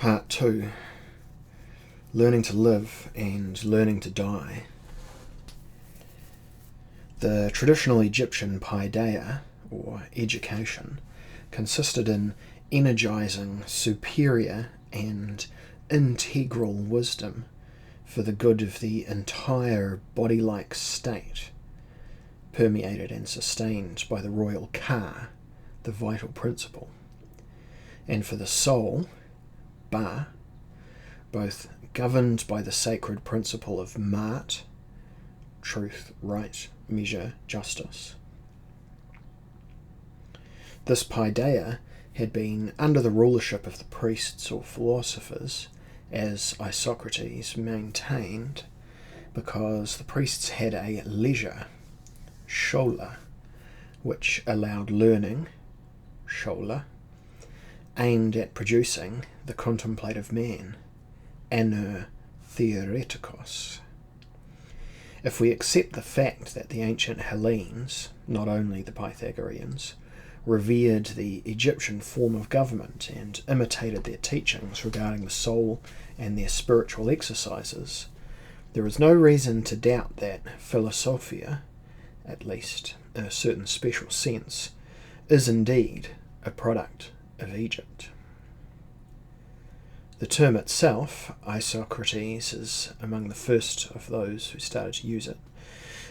Part 2. Learning to live and learning to die. The traditional Egyptian paideia, or education, consisted in energizing superior and integral wisdom for the good of the entire body-like state, permeated and sustained by the royal Ka, the vital principle, and for the soul, Ba, both governed by the sacred principle of Ma'at, truth, right, measure, justice. This paideia had been under the rulership of the priests or philosophers, as Isocrates maintained, because the priests had a leisure, shola, which allowed learning, shola, aimed at producing the contemplative man, aner theoretikos. If we accept the fact that the ancient Hellenes, not only the Pythagoreans, revered the Egyptian form of government and imitated their teachings regarding the soul and their spiritual exercises, there is no reason to doubt that philosophia, at least in a certain special sense, is indeed a product of Egypt. The term itself, Isocrates is among the first of those who started to use it,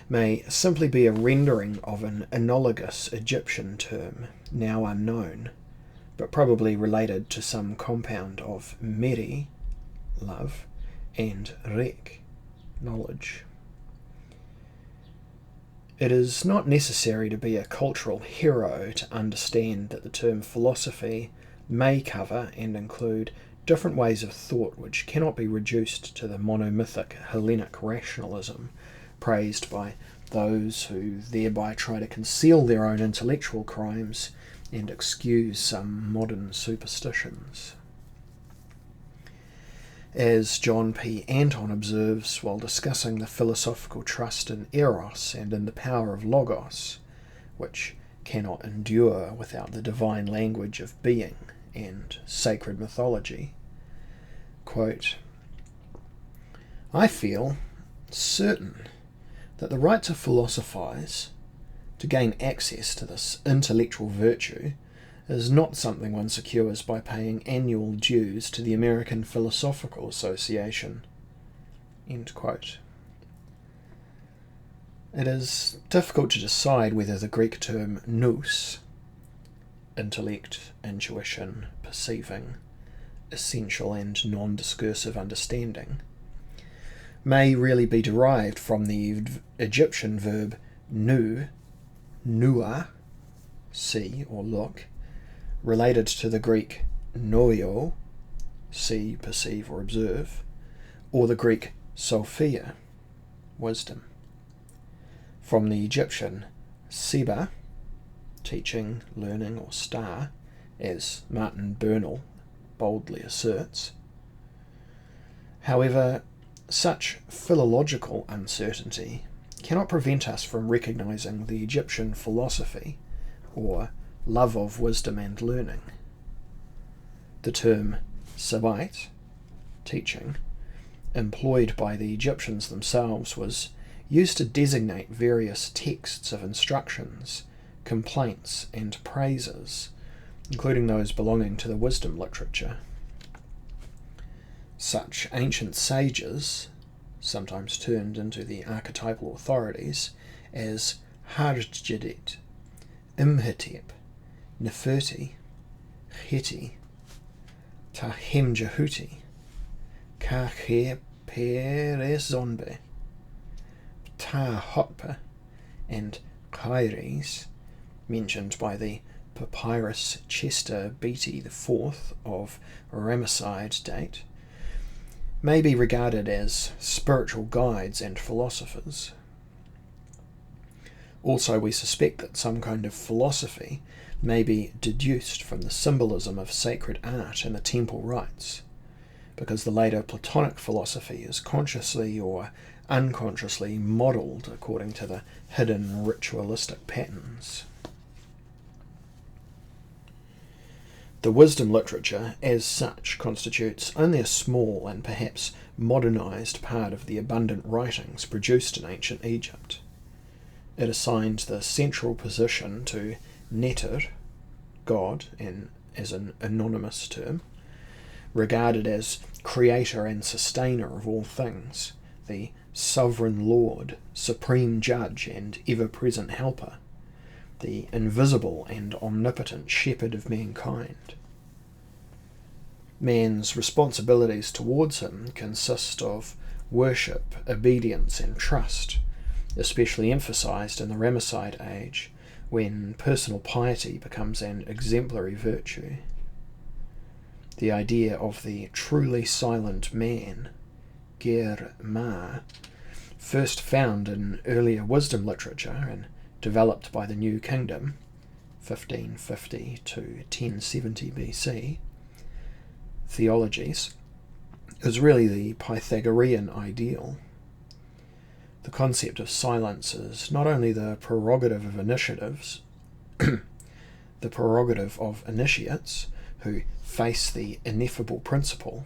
may simply be a rendering of an analogous Egyptian term, now unknown, but probably related to some compound of meri, love, and rek, knowledge. It is not necessary to be a cultural hero to understand that the term philosophy may cover and include different ways of thought which cannot be reduced to the monomythic Hellenic rationalism praised by those who thereby try to conceal their own intellectual crimes and excuse some modern superstitions. As John P. Anton observes while discussing the philosophical trust in eros and in the power of logos, which cannot endure without the divine language of being and sacred mythology, quote, "I feel certain that the right to philosophize, to gain access to this intellectual virtue, is not something one secures by paying annual dues to the American Philosophical Association." End quote. It is difficult to decide whether the Greek term nous, intellect, intuition, perceiving, essential and non-discursive understanding, may really be derived from the Egyptian verb nu, nua, see or look, related to the Greek noio, see, perceive or observe, or the Greek sophia, wisdom, from the Egyptian seba, teaching, learning or star, as Martin Bernal boldly asserts. However, such philological uncertainty cannot prevent us from recognizing the Egyptian philosophy, or love of wisdom and learning. The term sabite, teaching, employed by the Egyptians themselves, was used to designate various texts of instructions, complaints, and praises, including those belonging to the wisdom literature. Such ancient sages, sometimes turned into the archetypal authorities as Harjadit, Imhotep, Neferti, Heti, Tahemjahuti, Kacheperezonbe, Tahotpa, and Kaires, mentioned by the Papyrus Chester Beatty IV of Ramesside date, may be regarded as spiritual guides and philosophers. Also, we suspect that some kind of philosophy may be deduced from the symbolism of sacred art in the temple rites, because the later Platonic philosophy is consciously or unconsciously modelled according to the hidden ritualistic patterns. The wisdom literature, as such, constitutes only a small and perhaps modernised part of the abundant writings produced in ancient Egypt. It assigned the central position to Neter, God, and as an anonymous term, regarded as creator and sustainer of all things, the sovereign Lord, supreme judge and ever-present helper, the invisible and omnipotent shepherd of mankind. Man's responsibilities towards him consist of worship, obedience and trust, especially emphasised in the Ramesside age, when personal piety becomes an exemplary virtue. The idea of the truly silent man, Ger Ma, first found in earlier wisdom literature and developed by the New Kingdom, 1550 to 1070 BC, theologies, is really the Pythagorean ideal. The concept of silence is not only the prerogative of initiatives, the prerogative of initiates who face the ineffable principle,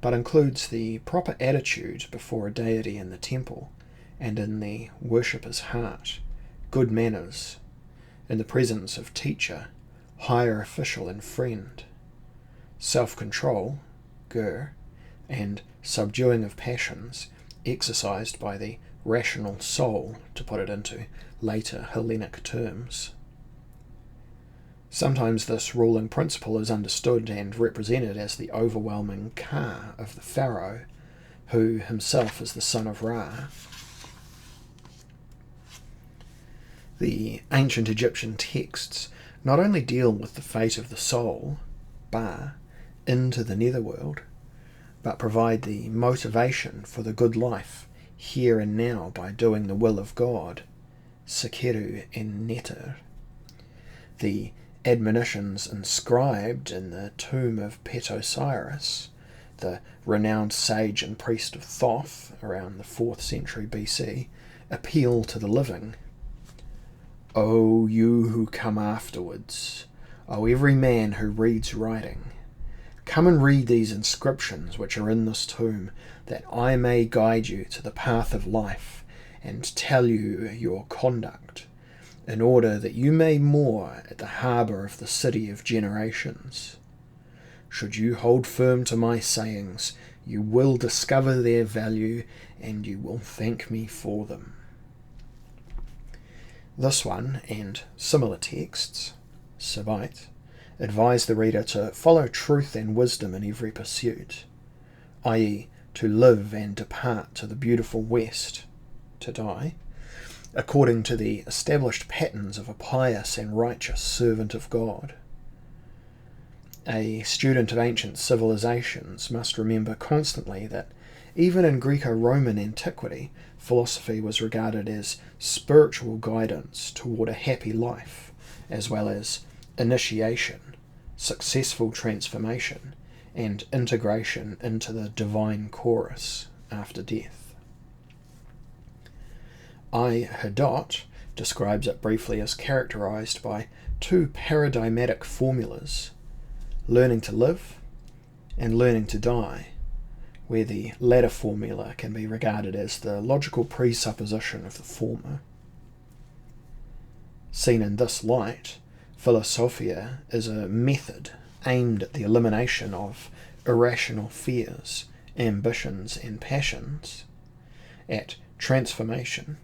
but includes the proper attitude before a deity in the temple and in the worshipper's heart, good manners, in the presence of teacher, higher official and friend, self-control, ger, and subduing of passions exercised by the rational soul, to put it into later Hellenic terms. Sometimes this ruling principle is understood and represented as the overwhelming Ka of the pharaoh, who himself is the son of Ra. The ancient Egyptian texts not only deal with the fate of the soul, Ba, into the netherworld, but provide the motivation for the good life here and now by doing the will of God, Sekeru en Neter. The admonitions inscribed in the tomb of Osiris, the renowned sage and priest of Thoth around the 4th century BC, appeal to the living. O you who come afterwards, O every man who reads writing, come and read these inscriptions which are in this tomb, that I may guide you to the path of life and tell you your conduct, in order that you may moor at the harbour of the city of generations. Should you hold firm to my sayings, you will discover their value, and you will thank me for them. This one, and similar texts, Rite, advise the reader to follow truth and wisdom in every pursuit, i.e., to live and depart to the beautiful West, to die, according to the established patterns of a pious and righteous servant of God. A student of ancient civilizations must remember constantly that even in Greco-Roman antiquity, philosophy was regarded as spiritual guidance toward a happy life, as well as initiation, successful transformation, and integration into the divine chorus after death. Hadot describes it briefly as characterized by two paradigmatic formulas, learning to live and learning to die, where the latter formula can be regarded as the logical presupposition of the former. Seen in this light, Philosophia is a method aimed at the elimination of irrational fears, ambitions and passions, at transformation,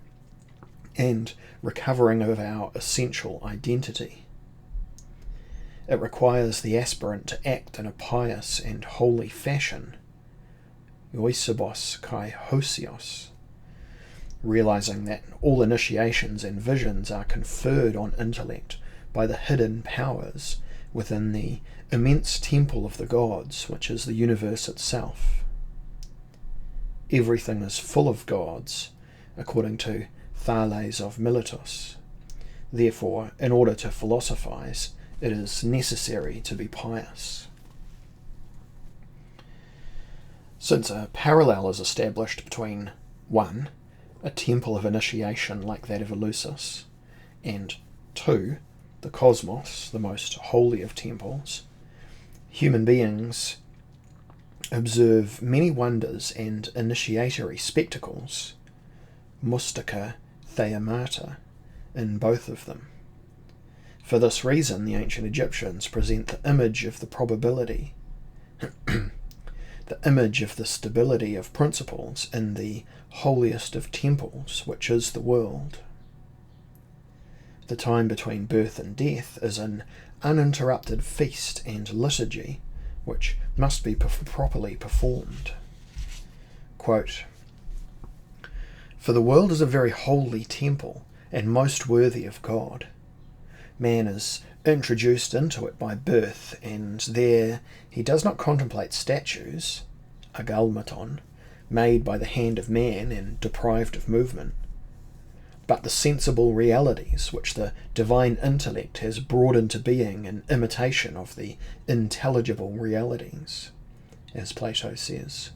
and recovering of our essential identity. It requires the aspirant to act in a pious and holy fashion, oisibos kai hosios, realizing that all initiations and visions are conferred on intellect by the hidden powers within the immense temple of the gods, which is the universe itself. Everything is full of gods, according to Thales of Miletus. Therefore, in order to philosophize, it is necessary to be pious. Since a parallel is established between 1. A temple of initiation like that of Eleusis, and 2. the cosmos, the most holy of temples, human beings observe many wonders and initiatory spectacles, mustica theamata, in both of them. For this reason, the ancient Egyptians present the image of the probability, the image of the stability of principles in the holiest of temples, which is the world. The time between birth and death is an uninterrupted feast and liturgy, which must be properly performed. Quote, "For the world is a very holy temple, and most worthy of God. Man is introduced into it by birth, and there he does not contemplate statues, agalmaton, made by the hand of man and deprived of movement, but the sensible realities which the divine intellect has brought into being in imitation of the intelligible realities, as Plato says.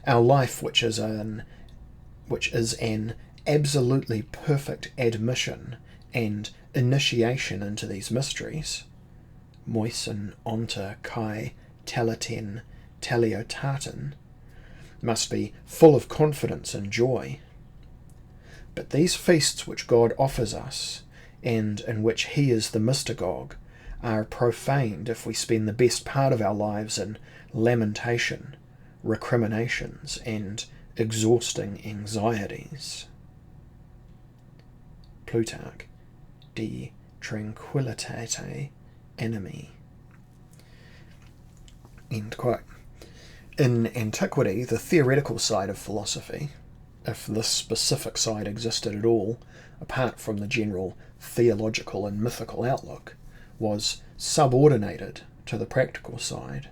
Our life, which is an absolutely perfect admission and initiation into these mysteries, moisen onta kai teleten teleotaten, must be full of confidence and joy. But these feasts which God offers us, and in which he is the mystagogue, are profaned if we spend the best part of our lives in lamentation, recriminations, and exhausting anxieties." Plutarch, De Tranquillitate Animi. End quote. In antiquity, the theoretical side of philosophy, if this specific side existed at all, apart from the general theological and mythical outlook, was subordinated to the practical side.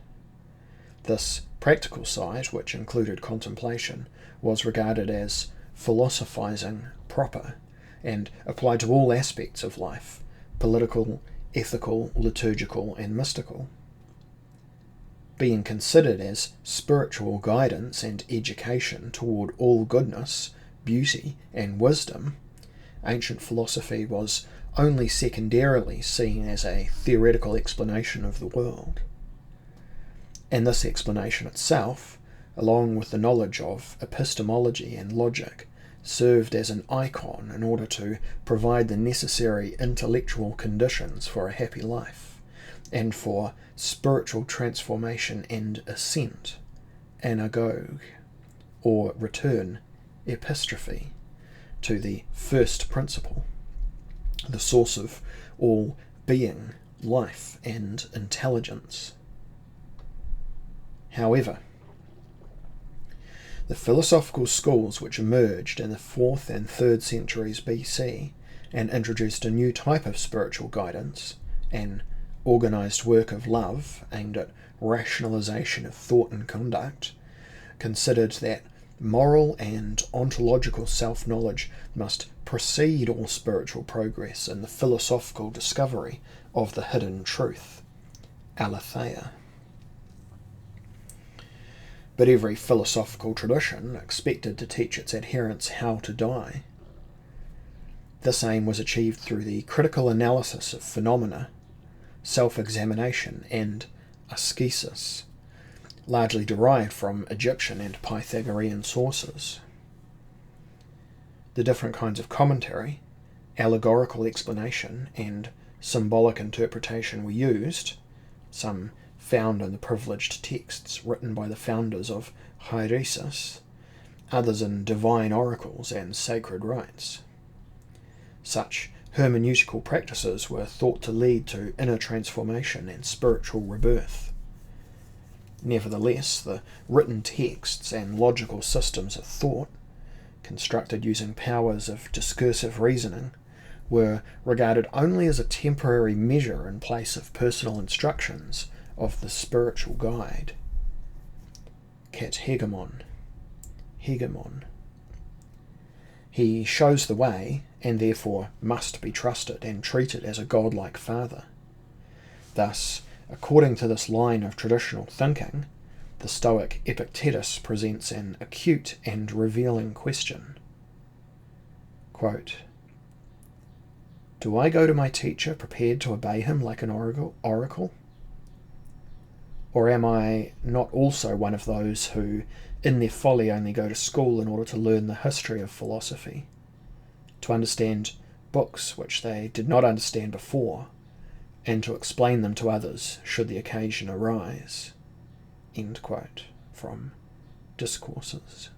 This practical side, which included contemplation, was regarded as philosophizing proper, and applied to all aspects of life, political, ethical, liturgical, and mystical. Being considered as spiritual guidance and education toward all goodness, beauty, and wisdom, ancient philosophy was only secondarily seen as a theoretical explanation of the world. And this explanation itself, along with the knowledge of epistemology and logic, served as an icon in order to provide the necessary intellectual conditions for a happy life, and for spiritual transformation and ascent, anagoge, or return, epistrophe, to the first principle, the source of all being, life, and intelligence. However, the philosophical schools which emerged in the 4th and 3rd centuries BC and introduced a new type of spiritual guidance, an organized work of love aimed at rationalization of thought and conduct, considered that moral and ontological self-knowledge must precede all spiritual progress in the philosophical discovery of the hidden truth, aletheia. But every philosophical tradition expected to teach its adherents how to die. This aim was achieved through the critical analysis of phenomena, self-examination, and ascesis, largely derived from Egyptian and Pythagorean sources. The different kinds of commentary, allegorical explanation, and symbolic interpretation were used, some found in the privileged texts written by the founders of Hieresis, others in divine oracles and sacred rites. Such hermeneutical practices were thought to lead to inner transformation and spiritual rebirth. Nevertheless, the written texts and logical systems of thought, constructed using powers of discursive reasoning, were regarded only as a temporary measure in place of personal instructions of the spiritual guide. Kathegemon, hegemon. He shows the way, and therefore must be trusted and treated as a godlike father. Thus, according to this line of traditional thinking, the Stoic Epictetus presents an acute and revealing question. Quote, Do I go to my teacher prepared to obey him like an oracle? Or am I not also one of those who, in their folly, only go to school in order to learn the history of philosophy, to understand books which they did not understand before, and to explain them to others should the occasion arise? End quote from Discourses.